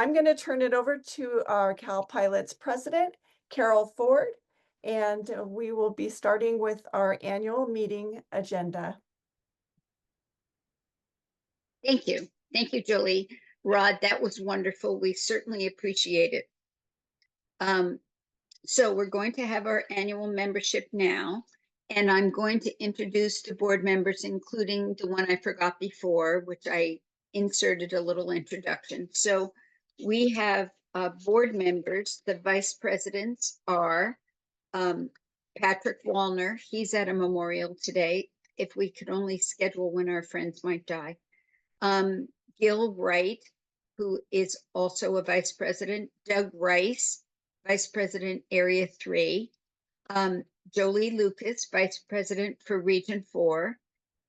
I'm going to turn it over to our CalPilots president, Carol Ford, and we will be starting with our annual meeting agenda. Thank you. Thank you, Jolie. Rod, that was wonderful. We certainly appreciate it. So we're going to have our annual membership now, and I'm going to introduce the board members, including the one I forgot before, which I inserted a little introduction. So we have board members. The vice presidents are Patrick Wallner. He's at a memorial today. If we could only schedule when our friends might die. Gill Wright, who is also a vice president. Doug Rice, Vice President, Area 3. Jolie Lucas, Vice President for Region 4.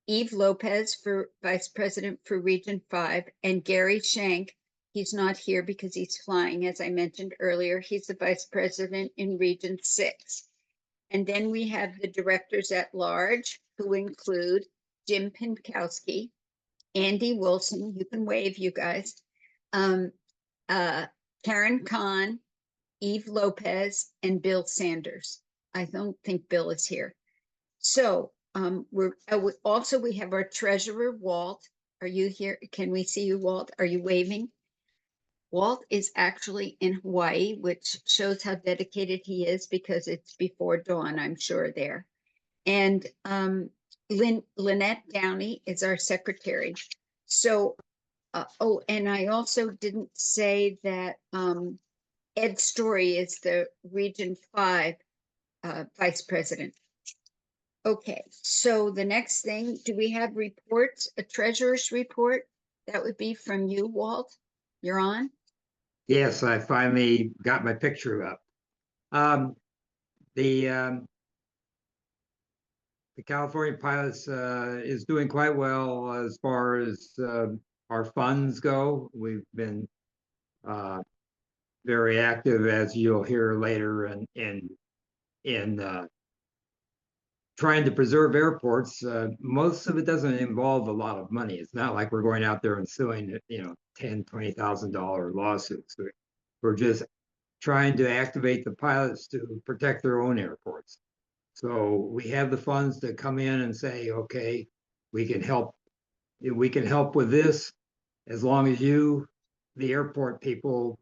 Eve Lopez, for Vice President for Region 5. And Gary Schank, he's not here because he's flying, as I mentioned earlier. He's the Vice President in Region 6. And then we have the directors at large, who include Jim Pinkowski, Andy Wilson, you can wave, you guys, Karen Kahn, Eve Lopez, and Bill Sanders. I don't think Bill is here. So we have our treasurer, Walt. Are you here? Can we see you, Walt? Are you waving? Walt is actually in Hawaii, which shows how dedicated he is because it's before dawn, I'm sure, there. And Lynette Downey is our secretary. So, and I also didn't say that Ed Story is the Region 5 vice president. Okay, so the next thing, do we have reports, a treasurer's report? That would be from you, Walt. You're on? Yes, I finally got my picture up. The California Pilots is doing quite well as far as our funds go. We've been very active, as you'll hear later, in trying to preserve airports. Most of it doesn't involve a lot of money. It's not like we're going out there and suing, $10,000, $20,000 lawsuits. We're just trying to activate the pilots to protect their own airports. So we have the funds to come in and say, okay, we can help with this as long as you, the airport people,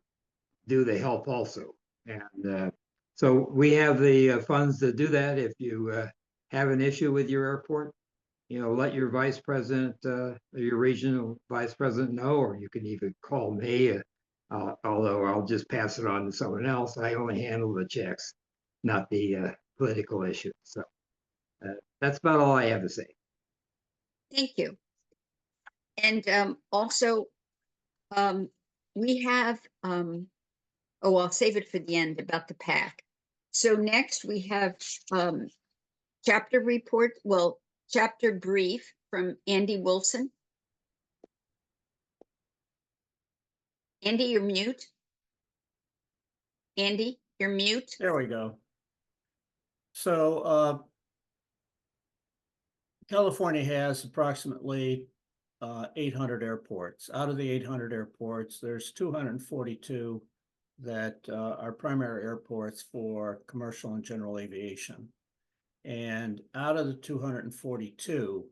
do the help also. And so we have the funds to do that. If you have an issue with your airport, let your vice president, your regional vice president know, or you can even call me, although I'll just pass it on to someone else. I only handle the checks, not the political issues. So that's about all I have to say. Thank you. And also, we have, I'll save it for the end about the PAC. So next we have chapter report, chapter brief from Andy Wilson. Andy, you're mute. Andy, you're mute. There we go. So California has approximately 800 airports. Out of the 800 airports, there's 242 that are primary airports for commercial and general aviation. And out of the 242,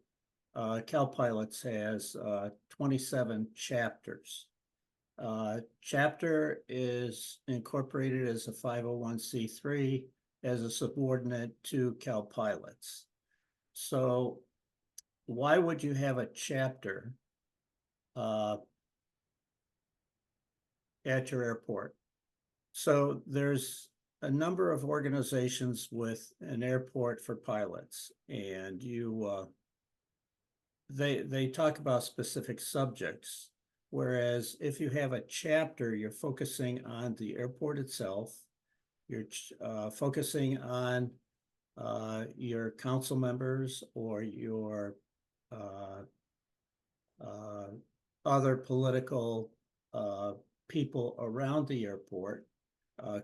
CalPilots has 27 chapters. Chapter is incorporated as a 501c3 as a subordinate to CalPilots. So why would you have a chapter at your airport? So there's a number of organizations with an airport for pilots, and they talk about specific subjects. Whereas if you have a chapter, you're focusing on the airport itself. You're focusing on your council members or your other political people around the airport,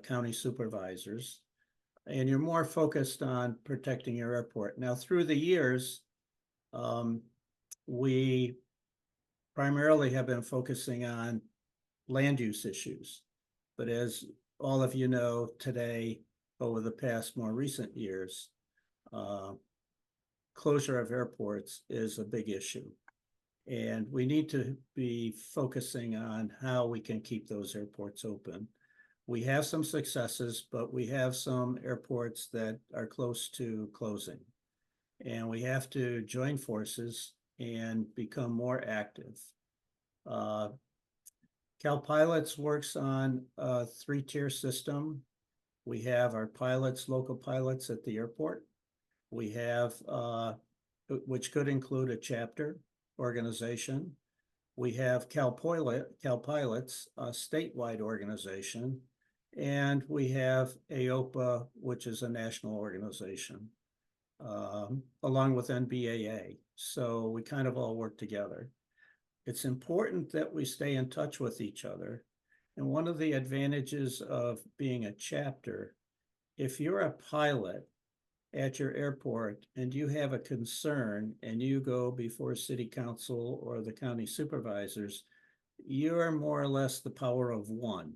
county supervisors, and you're more focused on protecting your airport. Now, through the years, we primarily have been focusing on land use issues. But as all of you know, today, over the past more recent years, closure of airports is a big issue. And we need to be focusing on how we can keep those airports open. We have some successes, but we have some airports that are close to closing. And we have to join forces and become more active. CalPilots works on a 3-tier system. We have our pilots, local pilots at the airport. We have, which could include a chapter organization. We have CalPilots, a statewide organization. And we have AOPA, which is a national organization, along with NBAA. So we kind of all work together. It's important that we stay in touch with each other. And one of the advantages of being a chapter, if you're a pilot at your airport and you have a concern and you go before city council or the county supervisors, you are more or less the power of one.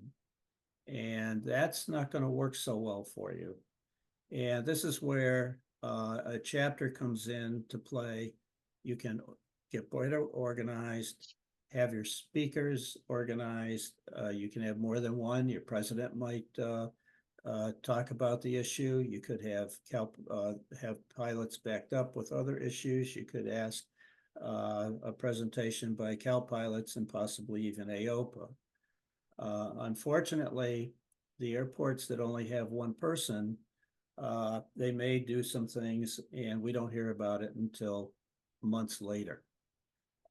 And that's not going to work so well for you. And this is where a chapter comes in to play. You can get better organized, have your speakers organized. You can have more than one. Your president might talk about the issue. You could have pilots backed up with other issues. You could ask a presentation by CalPilots and possibly even AOPA. Unfortunately, the airports that only have one person, they may do some things and we don't hear about it until months later.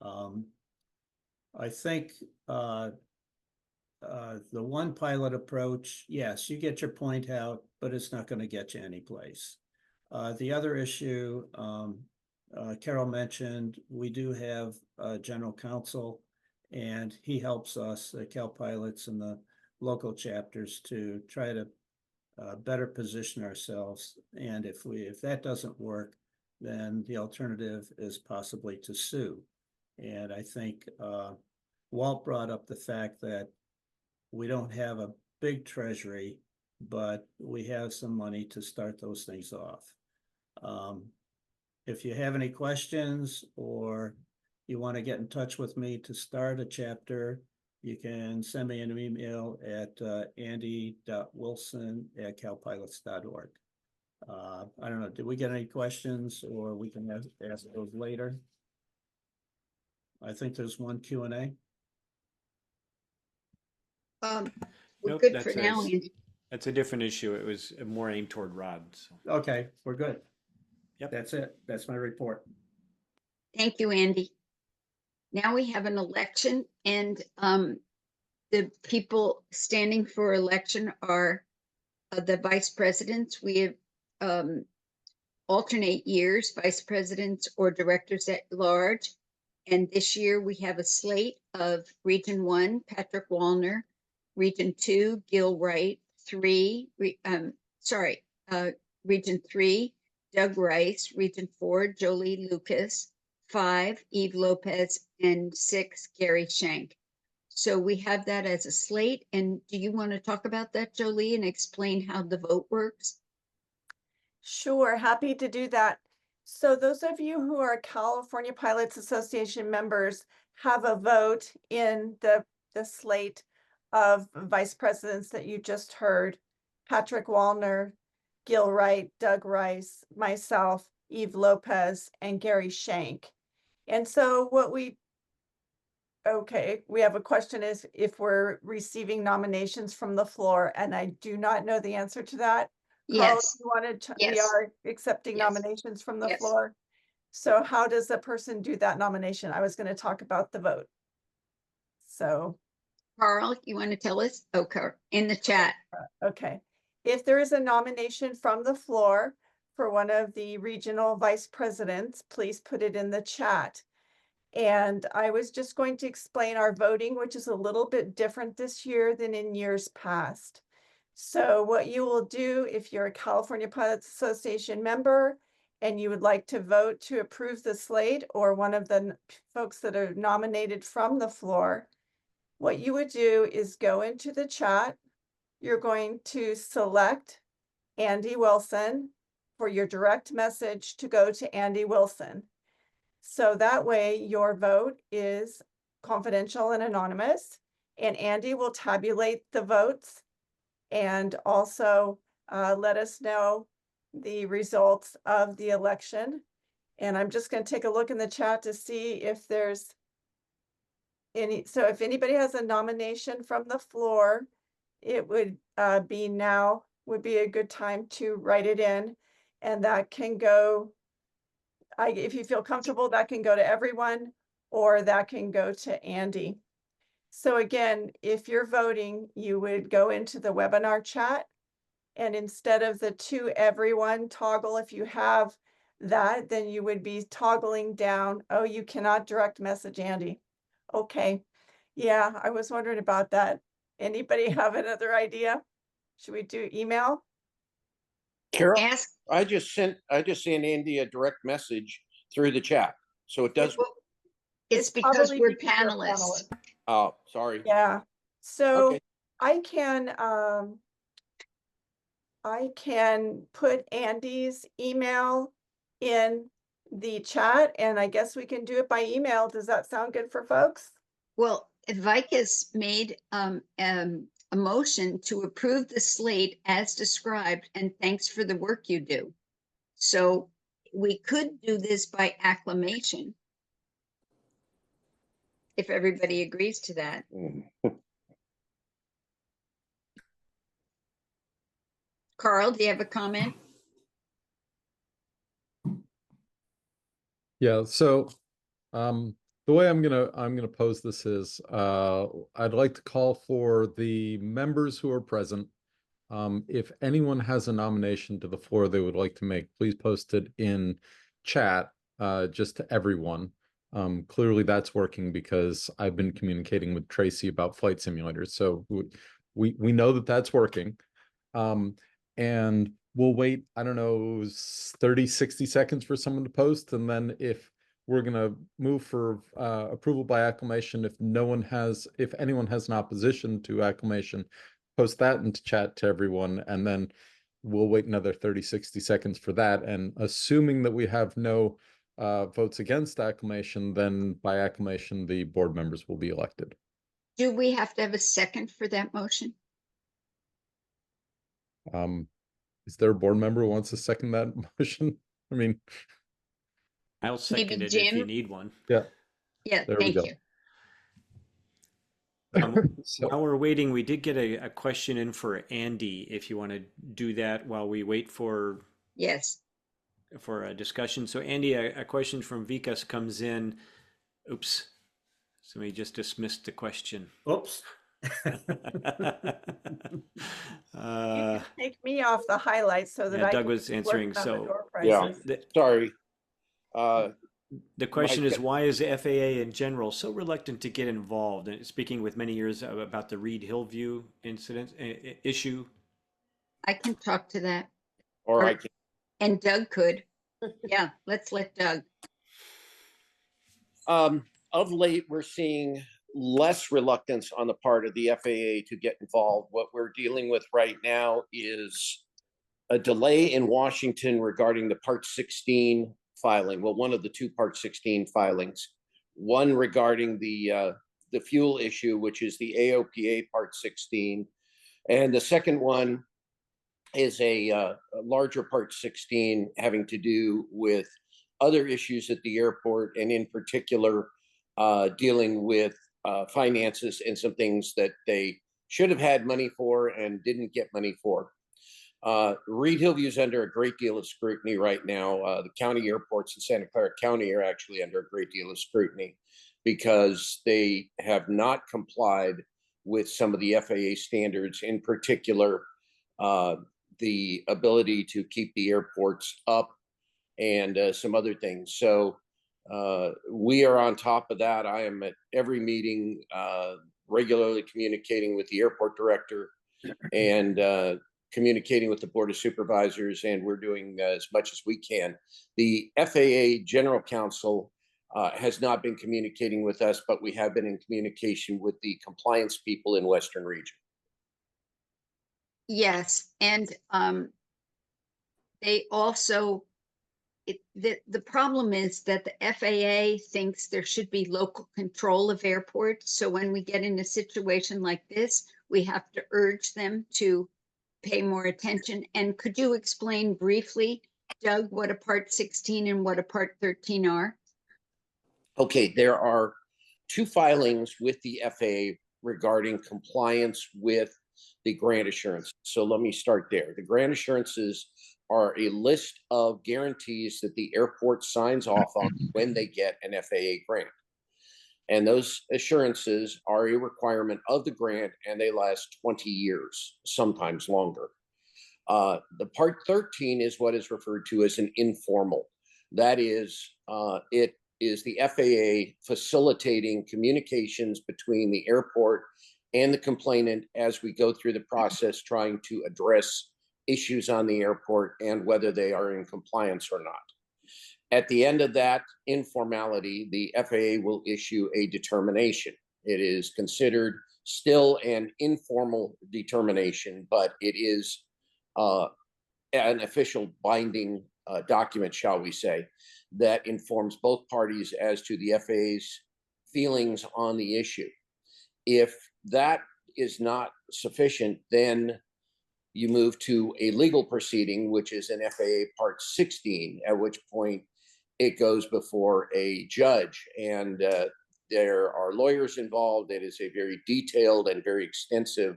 I think the one pilot approach, yes, you get your point out, but it's not going to get you anyplace. The other issue, Carol mentioned, we do have a general counsel, and he helps us, the CalPilots and the local chapters, to try to better position ourselves. And if that doesn't work, then the alternative is possibly to sue. And I think Walt brought up the fact that we don't have a big treasury, but we have some money to start those things off. If you have any questions or you want to get in touch with me to start a chapter, you can send me an email at andy.wilson@calpilots.org. I don't know, did we get any questions, or we can ask those later? I think there's one Q&A. We're Nope, good for now, Andy. That's a different issue. It was more aimed toward Rod. So. Okay, we're good. Yep. That's it. That's my report. Thank you, Andy. Now we have an election, and the people standing for election are the vice presidents. We have alternate years, vice presidents or directors at large. And this year we have a slate of Region 1, Patrick Wallner, Region 2, Gill, Wright, Region 3, Doug Rice, Region 4, Jolie Lucas, 5, Eve Lopez, and 6, Gary Schank. So we have that as a slate. And do you want to talk about that, Jolie, and explain how the vote works? Sure, happy to do that. So those of you who are California Pilots Association members have a vote in the slate of vice presidents that you just heard: Patrick Wallner, Gill Wright, Doug Rice, myself, Eve Lopez, and Gary Schank. And so we have a question, is if we're receiving nominations from the floor, and I do not know the answer to that. Carl, Yes. you wanted to, we Yes. are accepting Yes. nominations from the Yes. floor. So how does a person do that nomination? I was going to talk about the vote. So. Carl, you want to tell us? Okay, in the chat. Okay. If there is a nomination from the floor for one of the regional vice presidents, please put it in the chat. And I was just going to explain our voting, which is a little bit different this year than in years past. So what you will do, if you're a California Pilots Association member and you would like to vote to approve the slate, or one of the folks that are nominated from the floor, what you would do is go into the chat. You're going to select Andy Wilson for your direct message to go to Andy Wilson. So that way your vote is confidential and anonymous, and Andy will tabulate the votes and also let us know the results of the election. And I'm just going to take a look in the chat to see if there's any. So if anybody has a nomination from the floor, it would be now would be a good time to write it in, and that can go. If you feel comfortable, that can go to everyone, or that can go to Andy. So again, if you're voting, you would go into the webinar chat, and instead of the to everyone toggle, if you have that, then you would be toggling down. Oh, you cannot direct message Andy. Okay. Yeah, I was wondering about that. Anybody have another idea? Should we do email? Carol, Ask, I just sent Andy a direct message through the chat. So it does. it's because probably we're because you're a panelists. Oh, sorry. Yeah. So Okay. I can put Andy's email in the chat, and I guess we can do it by email. Does that sound good for folks? Well, Vicus made a motion to approve the slate as described, and thanks for the work you do. So we could do this by acclamation. If everybody agrees to that. Carl, do you have a comment? Yeah, so the way I'm gonna pose this is I'd like to call for the members who are present. If anyone has a nomination to the floor they would like to make, please post it in chat just to everyone. Clearly that's working because I've been communicating with Tracy about flight simulators, so we know that that's working. And we'll wait, I don't know, 30-60 seconds for someone to post, and then if we're gonna move for approval by acclamation, if anyone has an opposition to acclamation, post that into chat to everyone, and then we'll wait another 30-60 seconds for that. And assuming that we have no votes against acclamation, then by acclamation the board members will be elected. Do we have to have a second for that motion? Is there a board member who wants to second that motion? I mean, I'll second Maybe it if you Jim? need one. Yeah, there we thank go. you. So, While we're waiting, we did get a question in for Andy, if you want to do that while we wait for Yes. a discussion. So Andy, a question from Vikas comes in. Oops, somebody just dismissed the question. Oops. You can take me off the highlights so that Yeah, I Doug can was keep answering, working on the so- door Yeah. prices. Sorry. The question is, Mike- why is the FAA in general so reluctant to get involved? And speaking with many years about the Reed Hillview incident issue. I can talk to that. Or I can. And Doug could. Yeah, let's let Doug. Of late, we're seeing less reluctance on the part of the FAA to get involved. What we're dealing with right now is a delay in Washington regarding the Part 16 filing. Well, one of the two Part 16 filings. One regarding the fuel issue, which is the AOPA Part 16, and the second one is a larger Part 16 having to do with other issues at the airport, and in particular, dealing with finances and some things that they should have had money for and didn't get money for. Reed Hillview is under a great deal of scrutiny right now. The county airports in Santa Clara County are actually under a great deal of scrutiny because they have not complied with some of the FAA standards, in particular, the ability to keep the airports up and some other things. So we are on top of that. I am at every meeting, regularly communicating with the airport director and communicating with the Board of Supervisors, and we're doing as much as we can. The FAA General Counsel has not been communicating with us, but we have been in communication with the compliance people in Western Region. Yes, and they also, the problem is that the FAA thinks there should be local control of airports. So when we get in a situation like this, we have to urge them to pay more attention. And could you explain briefly, Doug, what a Part 16 and what a Part 13 are? Okay, there are 2 filings with the FAA regarding compliance with the grant assurance. So let me start there. The grant assurances are a list of guarantees that the airport signs off on when they get an FAA grant. And those assurances are a requirement of the grant, and they last 20 years, sometimes longer. The Part 13 is what is referred to as an informal. That is, it is the FAA facilitating communications between the airport and the complainant as we go through the process, trying to address issues on the airport and whether they are in compliance or not. At the end of that informality, the FAA will issue a determination. It is considered still an informal determination, but it is an official binding document, shall we say, that informs both parties as to the FAA's feelings on the issue. If that is not sufficient, then you move to a legal proceeding, which is an FAA Part 16, at which point it goes before a judge. And there are lawyers involved. It is a very detailed and very extensive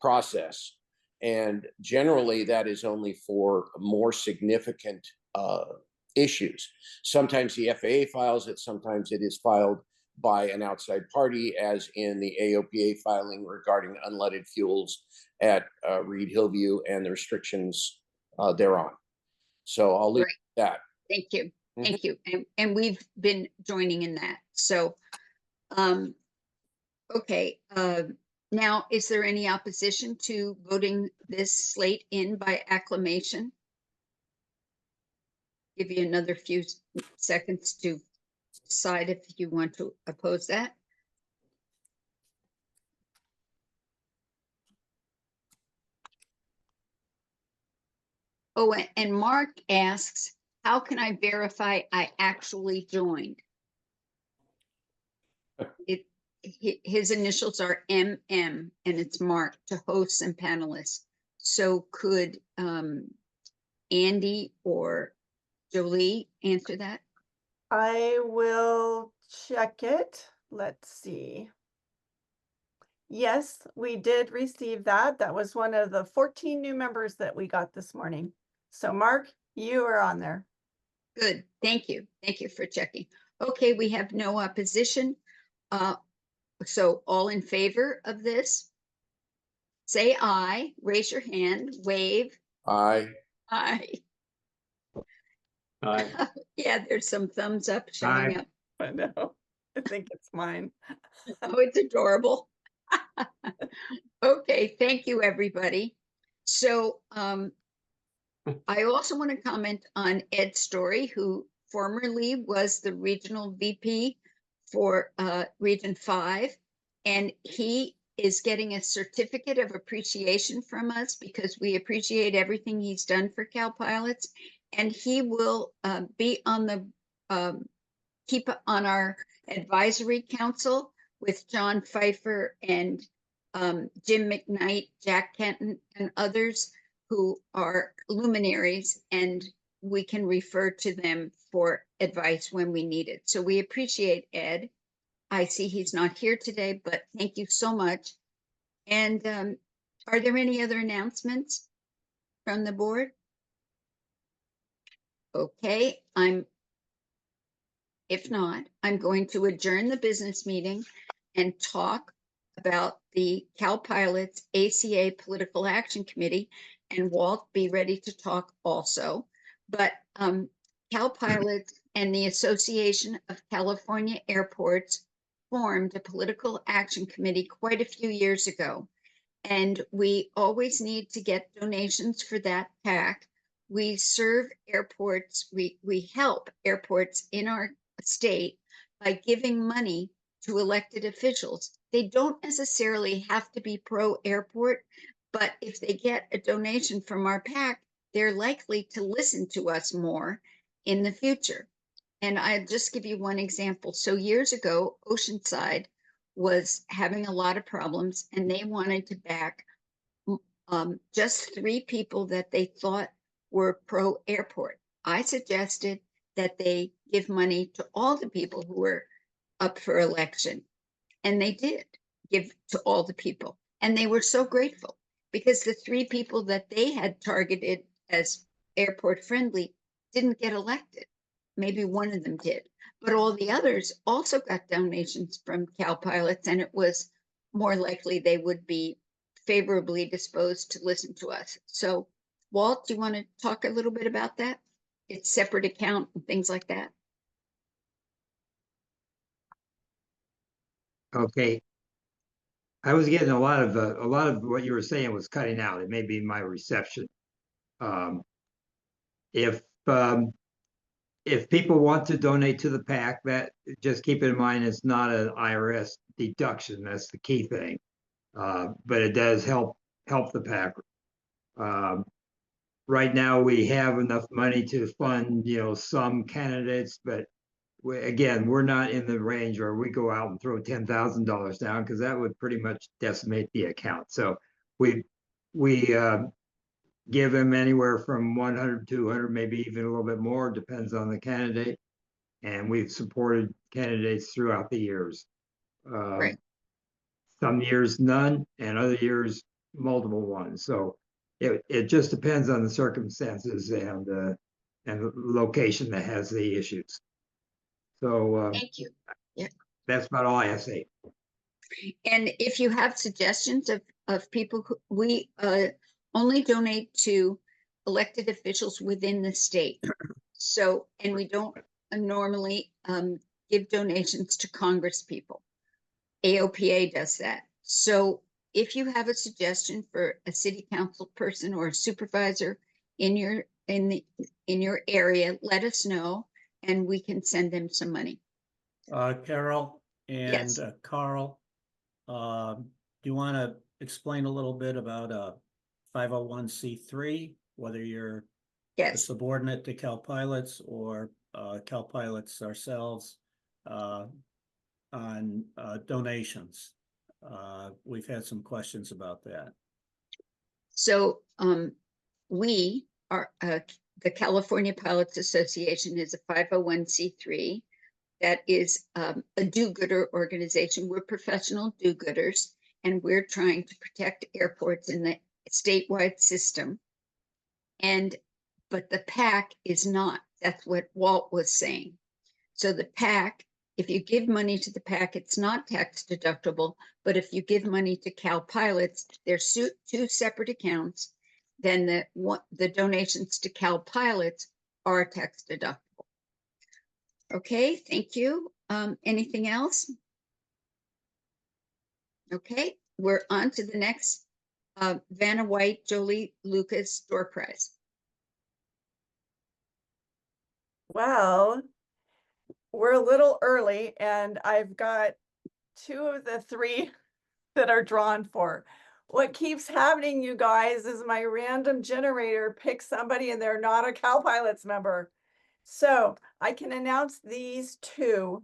process. And generally, that is only for more significant issues. Sometimes the FAA files it, sometimes it is filed by an outside party, as in the AOPA filing regarding unleaded fuels at Reed Hillview and the restrictions thereon. So I'll leave it at that. Thank you. Mhm. Thank you. And we've been joining in that. So, okay. Now, is there any opposition to voting this slate in by acclamation? Give you another few seconds to decide if you want to oppose that. Oh, and Mark asks, how can I verify I actually joined? His initials are MM, and it's Mark, to hosts and panelists. So could Andy or Jolie answer that? I will check it. Let's see. Yes, we did receive that. That was one of the 14 new members that we got this morning. So Mark, you are on there. Good, thank you. Thank you for checking. Okay, we have no opposition. So all in favor of this? Say aye, raise your hand, wave. Aye. Aye. Aye. Yeah, there's some thumbs up showing Aye. up. I know. I think it's mine. Oh, it's adorable. Okay, thank you, everybody. So I also want to comment on Ed Story, who formerly was the regional VP for Region 5, and he is getting a certificate of appreciation from us because we appreciate everything he's done for CalPilots, and he will be on the keep on our advisory council with John Pfeiffer and Jim McKnight, Jack Kenton, and others who are luminaries, and we can refer to them for advice when we need it. So we appreciate Ed. I see he's not here today, but thank you so much. And are there any other announcements from the board? Okay, if not, I'm going to adjourn the business meeting and talk about the CalPilots ACA Political Action Committee, and Walt, be ready to talk also. But CalPilots and the Association of California Airports formed a political action committee quite a few years ago. And we always need to get donations for that PAC. We serve airports, we help airports in our state by giving money to elected officials, they don't necessarily have to be pro-airport, but if they get a donation from our PAC, they're likely to listen to us more in the future. And I'll just give you one example. So years ago, Oceanside was having a lot of problems and they wanted to back just 3 people that they thought were pro-airport. I suggested that they give money to all the people who were up for election. And they did give to all the people. And they were so grateful because the 3 people that they had targeted as airport friendly didn't get elected. Maybe one of them did, but all the others also got donations from CalPilots, and it was more likely they would be favorably disposed to listen to us. So, Walt, do you want to talk a little bit about that? It's separate account and things like that. Okay. I was getting a lot of what you were saying was cutting out. It may be my reception. If people want to donate to the PAC, that just keep in mind it's not an IRS deduction. That's the key thing. But it does help the PAC. Right now we have enough money to fund, some candidates, but again, we're not in the range where we go out and throw $10,000 down because that would pretty much decimate the account. So we give them anywhere from 100, 200, maybe even a little bit more, depends on the candidate. And we've supported candidates throughout the years. Right. Some years none, and other years multiple ones. So it just depends on the circumstances and the location that has the issues. So Thank you. that's about all I have to say. And if you have suggestions of people who we only donate to elected officials within the state. So, and we don't normally give donations to Congress people. AOPA does that. So if you have a suggestion for a city council person or a supervisor in your area, let us know and we can send them some money. Carol and Yes. Carl, do you want to explain a little bit about 501c3, whether you're a Yes. subordinate to CalPilots or CalPilots ourselves on donations? We've had some questions about that. So we are the California Pilots Association is a 501c3 that is a do-gooder organization. We're professional do-gooders, and we're trying to protect airports in the statewide system. But the PAC is not. That's what Walt was saying. So the PAC, if you give money to the PAC, it's not tax deductible. But if you give money to CalPilots, there's 2 separate accounts. Then the donations to CalPilots are tax deductible. Okay, thank you. Anything else? Okay, we're on to the next Vanna White, Jolie Lucas door prize. Well, we're a little early and I've got 2 of the 3 that are drawn for. What keeps happening, you guys, is my random generator picks somebody and they're not a CalPilots member. So I can announce these 2,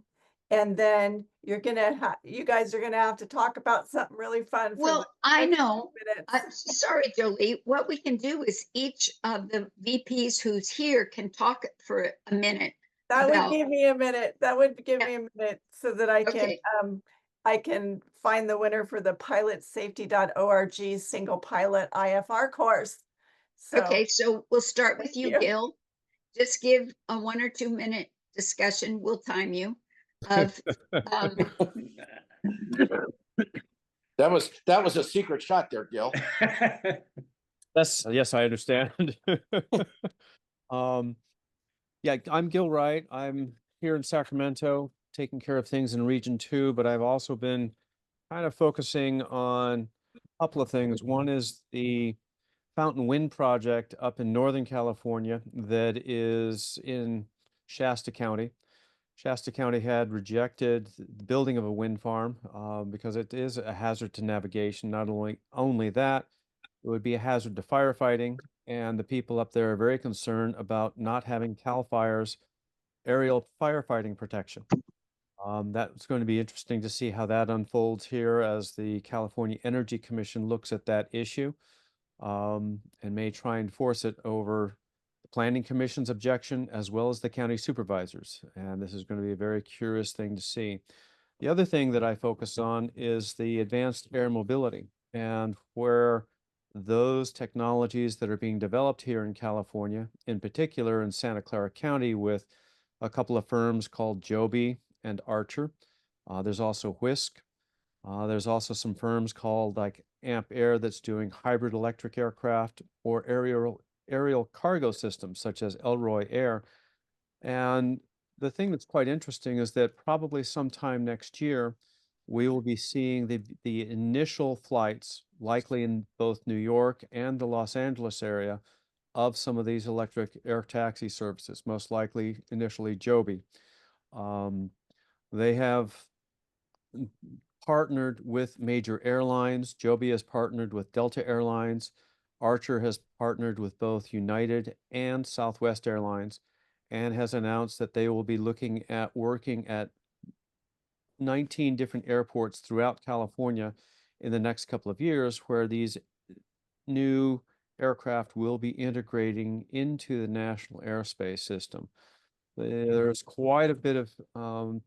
and then you guys are gonna have to talk about something really fun. Well, I know. Minutes. Sorry, Jolie. What we can do is each of the VPs who's here can talk for a minute. That about- would give me a minute. That would give Yeah. me a minute so that I can Okay. I can find the winner for the pilotsafety.org single pilot IFR course. So Okay, so we'll start with Thank you, you. Gill. Just give a 1 or 2 minute discussion. We'll time you. Of That was a secret shot there, Gil. Yes, I understand. Yeah, I'm Gill Wright. I'm here in Sacramento, taking care of things in Region 2, but I've also been kind of focusing on a couple of things. One is the Fountain Wind project up in Northern California that is in Shasta County. Shasta County had rejected the building of a wind farm because it is a hazard to navigation. Not only that, it would be a hazard to firefighting, and the people up there are very concerned about not having CAL FIRE's aerial firefighting protection. That's going to be interesting to see how that unfolds here as the California Energy Commission looks at that issue and may try and force it over the Planning Commission's objection as well as the county supervisors. And this is going to be a very curious thing to see. The other thing that I focus on is the advanced air mobility and where those technologies that are being developed here in California, in particular in Santa Clara County with a couple of firms called Joby and Archer. There's also Whisk. There's also some firms called like Amp Air that's doing hybrid electric aircraft or aerial cargo systems such as Elroy Air. And the thing that's quite interesting is that probably sometime next year, we will be seeing the initial flights, likely in both New York and the Los Angeles area, of some of these electric air taxi services, most likely initially Joby. They have partnered with major airlines. Joby has partnered with Delta Airlines. Archer has partnered with both United and Southwest Airlines and has announced that they will be looking at working at 19 different airports throughout California in the next couple of years where these new aircraft will be integrating into the national airspace system. There's quite a bit of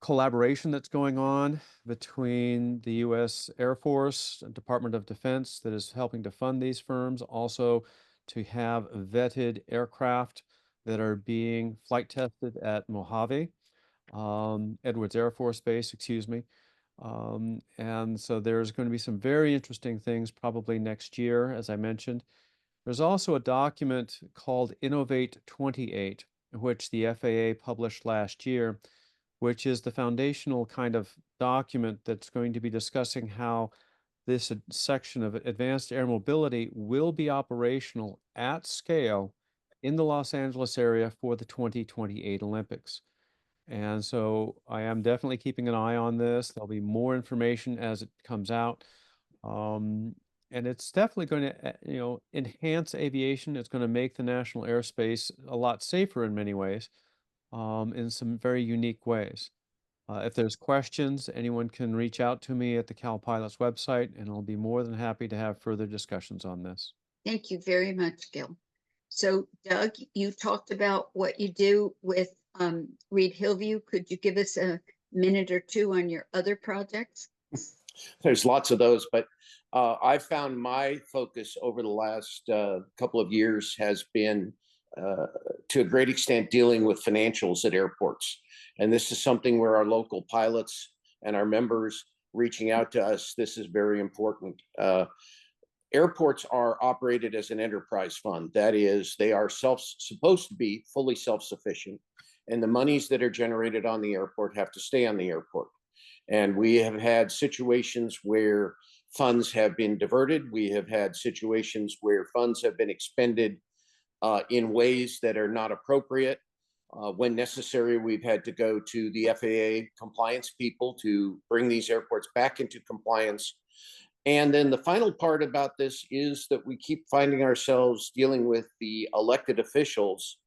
collaboration that's going on between the U.S. Air Force, Department of Defense that is helping to fund these firms, also to have vetted aircraft that are being flight tested at Mojave, Edwards Air Force Base, excuse me. And so there's going to be some very interesting things probably next year, as I mentioned. There's also a document called Innovate 28, which the FAA published last year, which is the foundational kind of document that's going to be discussing how this section of advanced air mobility will be operational at scale in the Los Angeles area for the 2028 Olympics. And so I am definitely keeping an eye on this. There'll be more information as it comes out. And it's definitely going to, enhance aviation. It's going to make the national airspace a lot safer in many ways, in some very unique ways. If there's questions, anyone can reach out to me at the CalPilots website, and I'll be more than happy to have further discussions on this. Thank you very much, Gill. So Doug, you talked about what you do with Reed Hillview. Could you give us a minute or two on your other projects? There's lots of those, but I've found my focus over the last couple of years has been to a great extent dealing with financials at airports. And this is something where our local pilots and our members reaching out to us, this is very important. Airports are operated as an enterprise fund. That is, they are supposed to be fully self-sufficient. And the monies that are generated on the airport have to stay on the airport. And we have had situations where funds have been diverted. We have had situations where funds have been expended in ways that are not appropriate. When necessary, we've had to go to the FAA compliance people to bring these airports back into compliance. And then the final part about this is that we keep finding ourselves dealing with the elected officials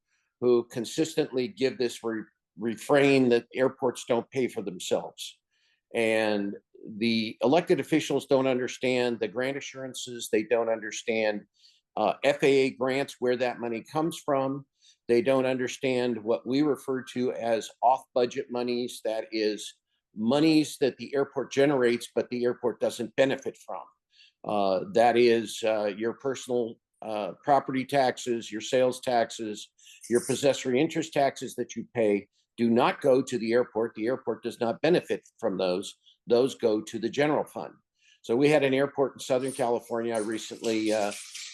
who consistently give this refrain that airports don't pay for themselves. And the elected officials don't understand the grant assurances. They don't understand FAA grants, where that money comes from. They don't understand what we refer to as off-budget monies. That is monies that the airport generates, but the airport doesn't benefit from. That is your personal property taxes, your sales taxes, your possessory interest taxes that you pay do not go to the airport. The airport does not benefit from those. Those go to the general fund. So we had an airport in Southern California. I recently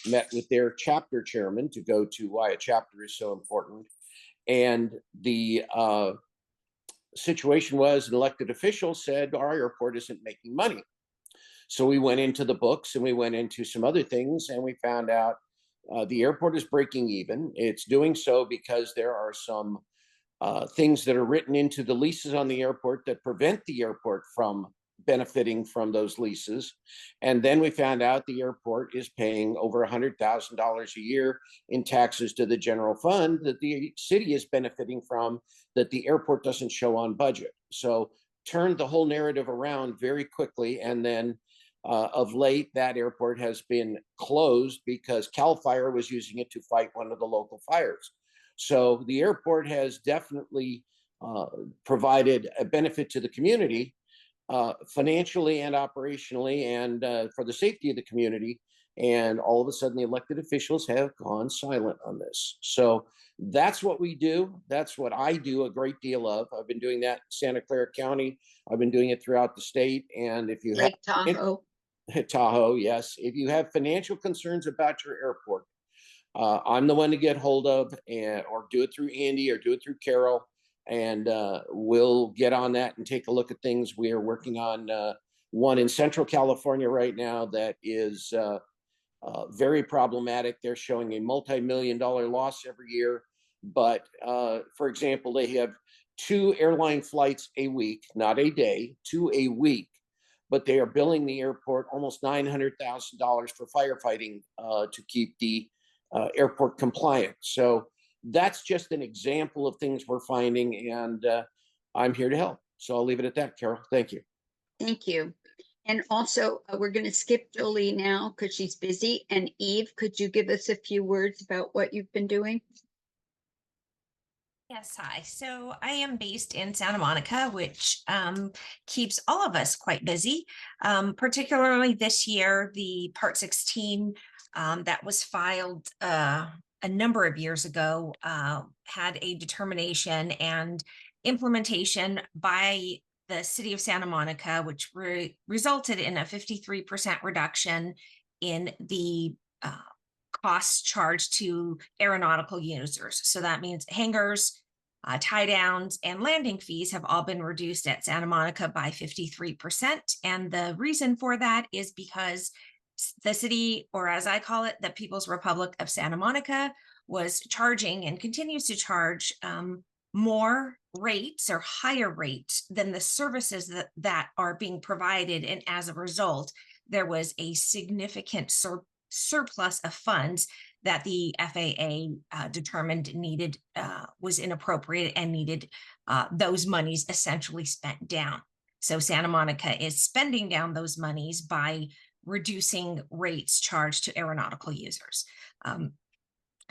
met with their chapter chairman to go to why a chapter is so important. And the situation was an elected official said, our airport isn't making money. So we went into the books and we went into some other things, and we found out the airport is breaking even. It's doing so because there are some things that are written into the leases on the airport that prevent the airport from benefiting from those leases. And then we found out the airport is paying over $100,000 a year in taxes to the general fund that the city is benefiting from, that the airport doesn't show on budget. So turned the whole narrative around very quickly. And then of late, that airport has been closed because CAL FIRE was using it to fight one of the local fires. So the airport has definitely provided a benefit to the community, financially and operationally, and for the safety of the community. And all of a sudden, the elected officials have gone silent on this. So that's what we do. That's what I do a great deal of. I've been doing that in Santa Clara County. I've been doing it throughout the state. And if you Lake Tahoe. Tahoe, yes. If you have financial concerns about your airport, I'm the one to get hold of, or do it through Andy or do it through Carol, and we'll get on that and take a look at things. We are working on one in Central California right now that is very problematic. They're showing a multi-million-dollar loss every year. But for example, they have 2 airline flights a week, not a day, 2 a week. But they are billing the airport almost $900,000 for firefighting to keep the airport compliant. So that's just an example of things we're finding, and I'm here to help. So I'll leave it at that, Carol. Thank you. Thank you. And also, we're going to skip Jolie now because she's busy. And Eve, could you give us a few words about what you've been doing? Yes, hi. So I am based in Santa Monica, which keeps all of us quite busy. Particularly this year, the Part 16 that was filed a number of years ago had a determination and implementation by the city of Santa Monica, which resulted in a 53% reduction in the costs charged to aeronautical users. So that means hangars, tie downs, and landing fees have all been reduced at Santa Monica by 53%. And the reason for that is because the city, or as I call it, the People's Republic of Santa Monica, was charging and continues to charge more rates or higher rates than the services that are being provided. And as a result, there was a significant surplus of funds that the FAA determined needed, was inappropriate and needed those monies essentially spent down. So Santa Monica is spending down those monies by reducing rates charged to aeronautical users.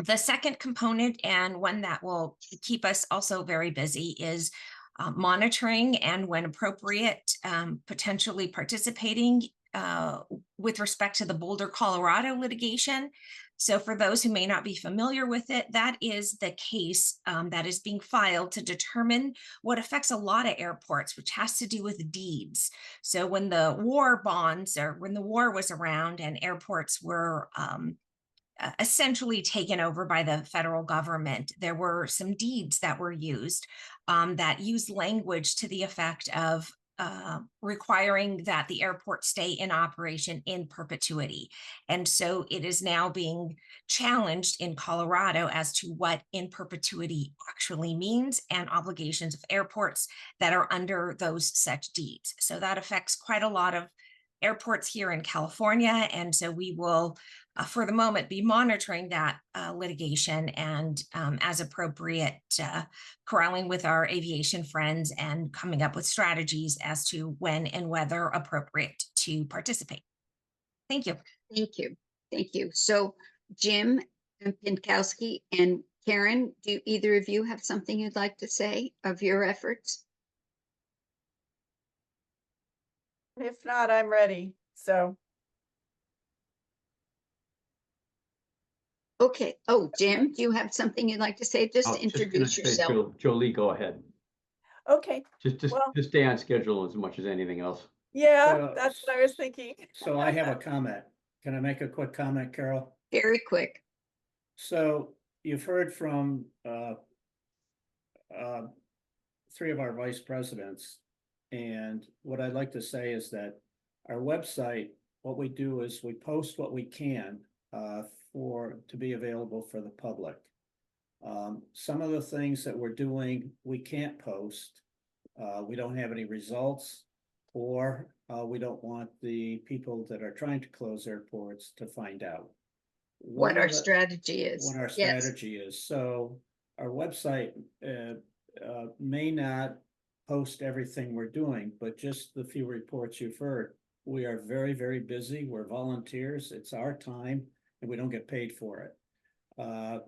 The second component, and one that will keep us also very busy, is monitoring and, when appropriate, potentially participating with respect to the Boulder, Colorado litigation. So for those who may not be familiar with it, that is the case that is being filed to determine what affects a lot of airports, which has to do with deeds. So when the war bonds, or when the war was around and airports were essentially taken over by the federal government, there were some deeds that were used that used language to the effect of requiring that the airport stay in operation in perpetuity. And so it is now being challenged in Colorado as to what in perpetuity actually means, and obligations of airports that are under those such deeds. So that affects quite a lot of airports here in California. And so we will, for the moment, be monitoring that litigation and, as appropriate, corralling with our aviation friends and coming up with strategies as to when and whether appropriate to participate. Thank you. Thank you. Thank you. So Jim Pinkowski and Karen, do either of you have something you'd like to say of your efforts? If not, I'm ready. So, Okay. Oh, Jim, do you have something you'd like to say? Just I was just gonna introduce say, yourself. Jolie, go ahead. okay. Just Well- stay on schedule as much as anything else. Yeah, that's what I was thinking. So I have a comment. Can I make a quick comment, Carol? Very quick. So you've heard from three of our vice presidents. And what I'd like to say is that our website, what we do is we post what we can to be available for the public. Some of the things that we're doing, we can't post. We don't have any results, or we don't want the people that are trying to close airports to find out What One our of the- strategy is. what our Yes. strategy is. So our website may not post everything we're doing, but just the few reports you've heard. We are very, very busy. We're volunteers. It's our time and we don't get paid for it.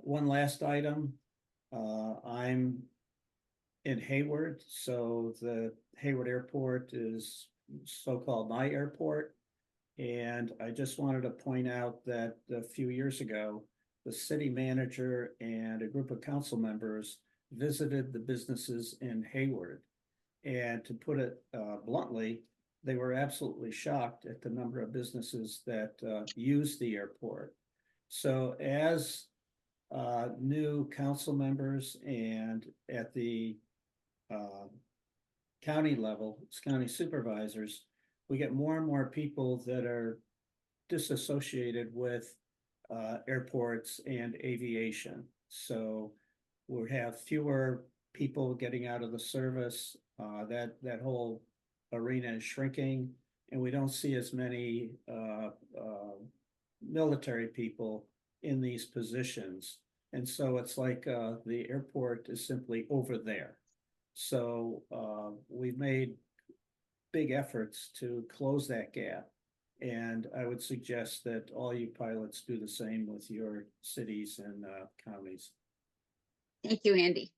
One last item. I'm in Hayward, so the Hayward Airport is so-called my airport. And I just wanted to point out that a few years ago, the city manager and a group of council members visited the businesses in Hayward. And to put it bluntly, they were absolutely shocked at the number of businesses that use the airport. So as new council members and at the county level, it's county supervisors, we get more and more people that are disassociated with airports and aviation. So we have fewer people getting out of the service. That whole arena is shrinking, and we don't see as many military people in these positions. And so it's like the airport is simply over there. So we've made big efforts to close that gap. And I would suggest that all you pilots do the same with your cities and counties. Thank you, Andy.